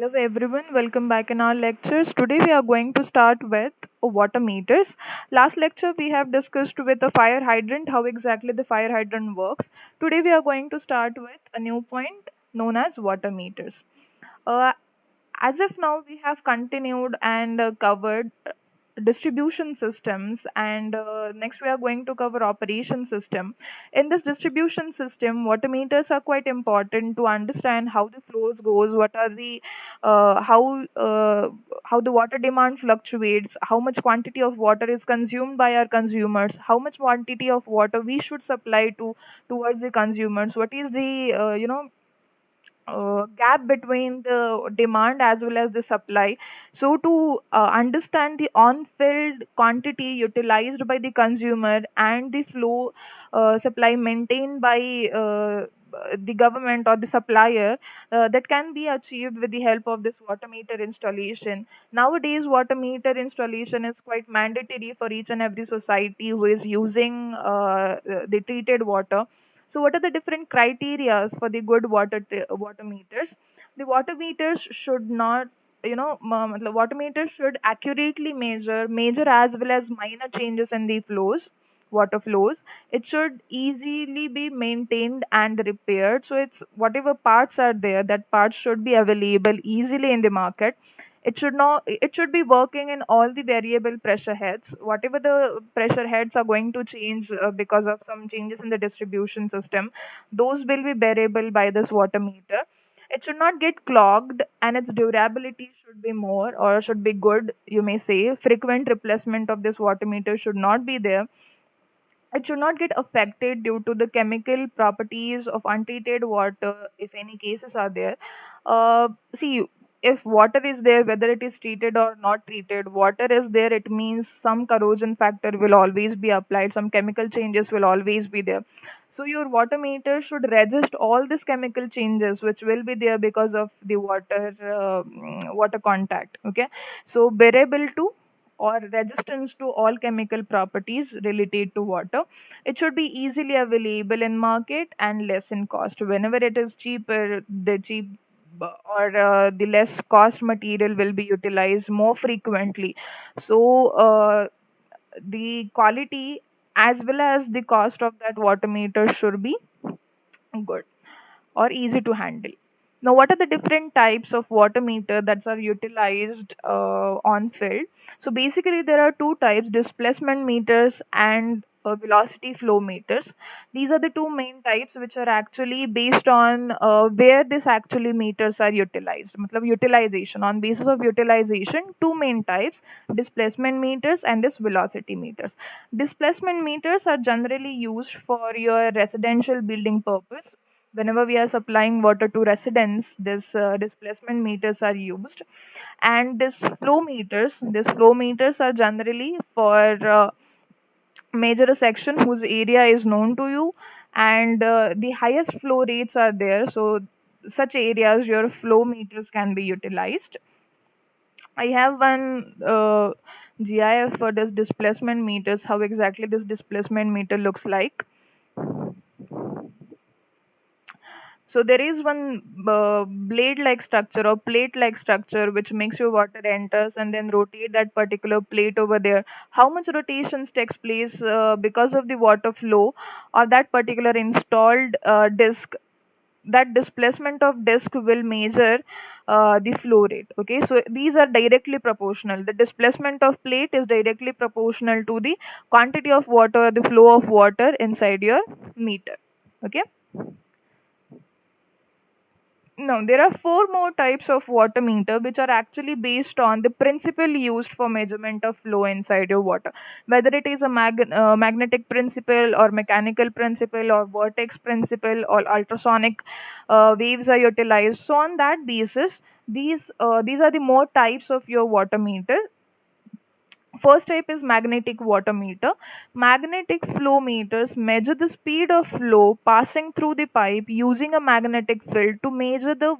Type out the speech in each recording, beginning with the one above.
Hello everyone, welcome back in our lectures. Today we are going to start with water meters. Last lecture we have discussed with the fire hydrant how exactly the fire hydrant works. Today we are going to start with a new point known as water meters. Uh, as if now we have continued and covered distribution systems, and next we are going to cover operation system. In this distribution system, water meters are quite important to understand how the flows goes, what are the how the water demand fluctuates, how much quantity of water is consumed by our consumers, how much quantity of water we should supply towards the consumers, what is the gap between the demand as well as the supply. So, to understand the on filled quantity utilized by the consumer and the flow supply maintained by the government or the supplier, that can be achieved with the help of this water meter installation. Nowadays, water meter installation is quite mandatory for each and every society who is using the treated water. So, what are the different criterias for the good water meters? The water meters should not, water meters should accurately measure major as well as minor changes in the flows, water flows. It should easily be maintained and repaired. So, it's whatever parts are there, that parts should be available easily in the market. It should be working in all the variable pressure heads. Whatever the pressure heads are going to change because of some changes in the distribution system, those will be bearable by this water meter. It should not get clogged, and its durability should be more or should be good, you may say. Frequent replacement of this water meter should not be there. It should not get affected due to the chemical properties of untreated water, if any cases are there. See, if water is there, whether it is treated or not treated, water is there, it means some corrosion factor will always be applied, some chemical changes will always be there. So your water meter should resist all these chemical changes which will be there because of the water contact. Okay, so bearable to or resistance to all chemical properties related to water. It should be easily available in market and less in cost. Whenever it is cheaper, the cheap or the less cost material will be utilized more frequently. So the quality as well as the cost of that water meter should be good or easy to handle. Now, what are the different types of water meter that are utilized on field? So, basically, there are two types: displacement meters and velocity flow meters. These are the two main types which are actually based on where this actually meters are utilized. Matlab utilization, on basis of utilization, two main types: displacement meters and this velocity meters. Displacement meters are generally used for your residential building purpose. Whenever we are supplying water to residents, this displacement meters are used. And these flow meters are generally for major section whose area is known to you, and the highest flow rates are there. So such areas your flow meters can be utilized. I have one GIF for this displacement meters, how exactly this displacement meter looks like. So there is one blade-like structure or plate-like structure which makes your water enters and then rotate that particular plate over there. How much rotations takes place because of the water flow or that particular installed disc? That displacement of disc will measure the flow rate. Okay, so these are directly proportional. The displacement of plate is directly proportional to the quantity of water, the flow of water inside your meter. Okay. No, there are four more types of water meter which are actually based on the principle used for measurement of flow inside your water. Whether it is a magnetic principle or mechanical principle or vortex principle or ultrasonic waves are utilized. So on that basis, these are the more types of your water meter. First type is magnetic water meter. Magnetic flow meters measure the speed of flow passing through the pipe using a magnetic field to measure the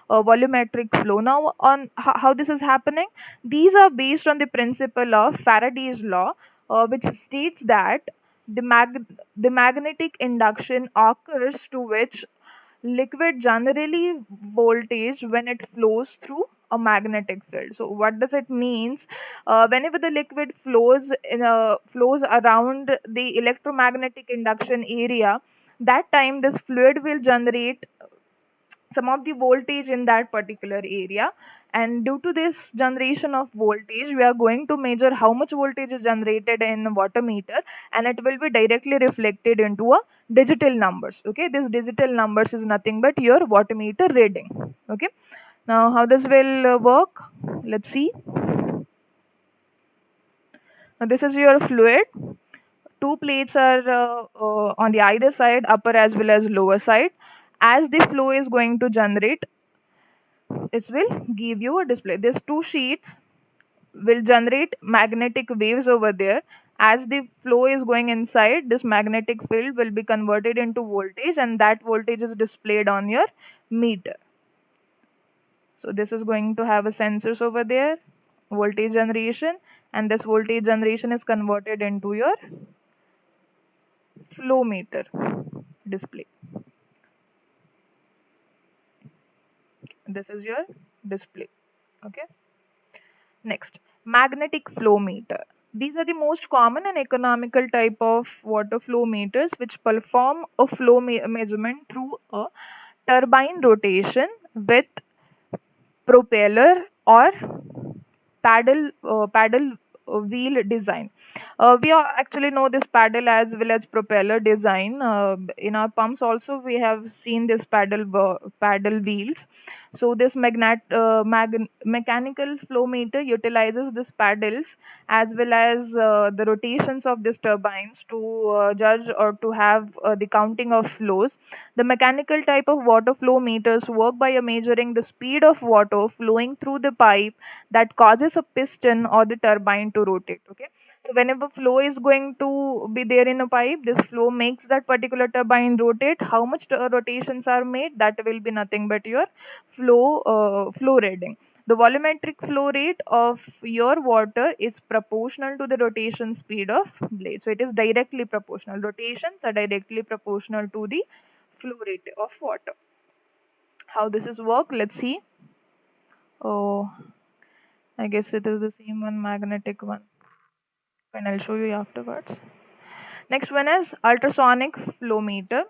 volumetric flow. Now, on how this is happening, these are based on the principle of Faraday's law, which states that the magnetic induction occurs to which liquid generally voltage when it flows through a magnetic field. So what does it means? Whenever the liquid flows around the electromagnetic induction area, that time this fluid will generate some of the voltage in that particular area, and due to this generation of voltage we are going to measure how much voltage is generated in the water meter, and it will be directly reflected into a digital numbers. Okay, this digital numbers is nothing but your water meter reading. Okay, now how this will work, let's see. Now this is your fluid. Two plates are on the either side, upper as well as lower side. As the flow is going to generate, this will give you a display. These two sheets will generate magnetic waves over there. As the flow is going inside, this magnetic field will be converted into voltage, and that voltage is displayed on your meter. So this is going to have a sensors over there, voltage generation, and this voltage generation is converted into your flow meter display. This is your display. Okay. Next, magnetic flow meter. These are the most common and economical type of water flow meters which perform a flow measurement through a turbine rotation with propeller or paddle wheel design. We actually know this paddle as well as propeller design. In our pumps also we have seen this paddle wheels. So this mechanical flow meter utilizes this paddles as well as the rotations of these turbines to judge or to have the counting of flows. The mechanical type of water flow meters work by measuring the speed of water flowing through the pipe that causes a piston or the turbine to rotate. Okay, so whenever flow is going to be there in a pipe, this flow makes that particular turbine rotate. How much rotations are made, that will be nothing but your flow reading. The volumetric flow rate of your water is proportional to the rotation speed of blade. So it is directly proportional. Rotations are directly proportional to the flow rate of water. How this is work, let's see. Oh, I guess it is the same one, magnetic one, and I'll show you afterwards. Next one is ultrasonic flow meter.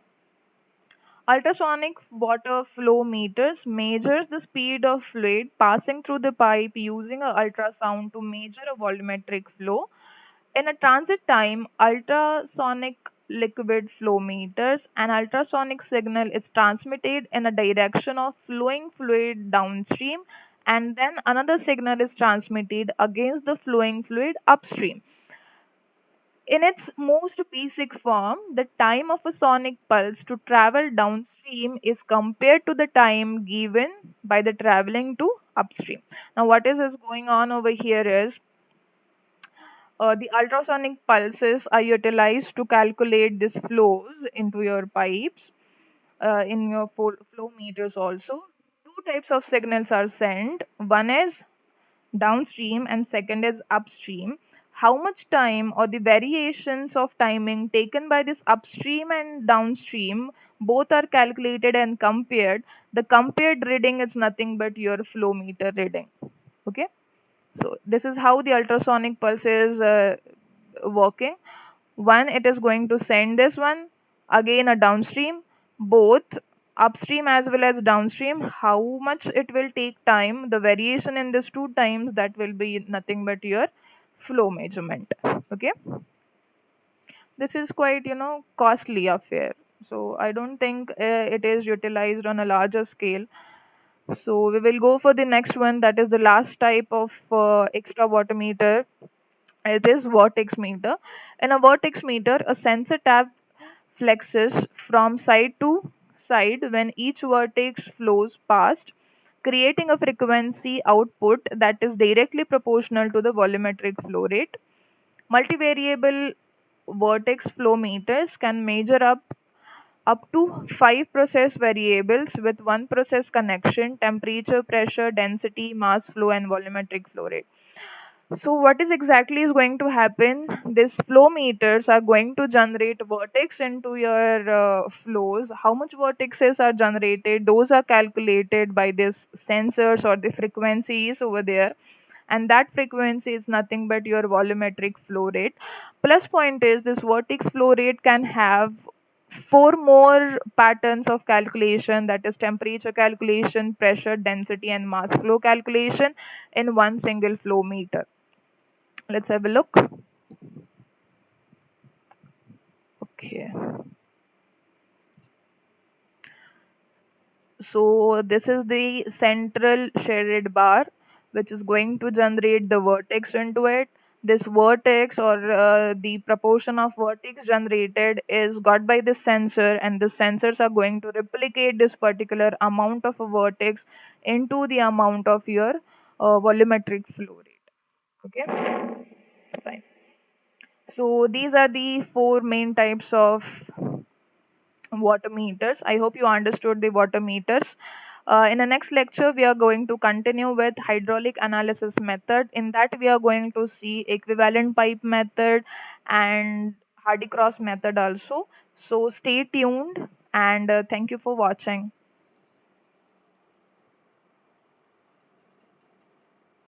Ultrasonic water flow meters measures the speed of fluid passing through the pipe using a ultrasound to measure a volumetric flow. In a transit time, ultrasonic liquid flow meters, an ultrasonic signal is transmitted in a direction of flowing fluid downstream, and then another signal is transmitted against the flowing fluid upstream. In its most basic form, the time of a sonic pulse to travel downstream is compared to the time given by the traveling to upstream. Now, what is going on over here is the ultrasonic pulses are utilized to calculate these flows into your pipes, in your flow meters also. Two types of signals are sent. One is downstream and second is upstream. How much time or the variations of timing taken by this upstream and downstream both are calculated and compared. The compared reading is nothing but your flow meter reading. Okay, so this is how the ultrasonic pulse is working. One, it is going to send this one, again a downstream, both upstream as well as downstream. How much it will take time, the variation in these two times, that will be nothing but your flow measurement. Okay, this is quite costly affair, so I don't think it is utilized on a larger scale. So we will go for the next one, that is the last type of extra water meter. It is vortex meter. In a vortex meter, a sensor tab flexes from side to side when each vertex flows past, creating a frequency output that is directly proportional to the volumetric flow rate. Multivariable vortex flow meters can measure up to 5 process variables with one process connection: temperature, pressure, density, mass flow, and volumetric flow rate. So what is exactly is going to happen? These flow meters are going to generate vertex into your flows. How much vertices are generated? Those are calculated by these sensors or the frequencies over there, and that frequency is nothing but your volumetric flow rate. Plus point is this vertex flow rate can have four more patterns of calculation, that is temperature calculation, pressure, density, and mass flow calculation in one single flow meter. Let's have a look. Okay, so this is the central shaded bar which is going to generate the vertex into it. This vertex or the proportion of vertex generated is got by this sensor, and the sensors are going to replicate this particular amount of a vertex into the amount of your volumetric flow rate. Okay, fine. So these are the four main types of water meters. I hope you understood the water meters. In the next lecture, we are going to continue with hydraulic analysis method. In that, we are going to see equivalent pipe method and Hardy Cross method also. So stay tuned, and thank you for watching.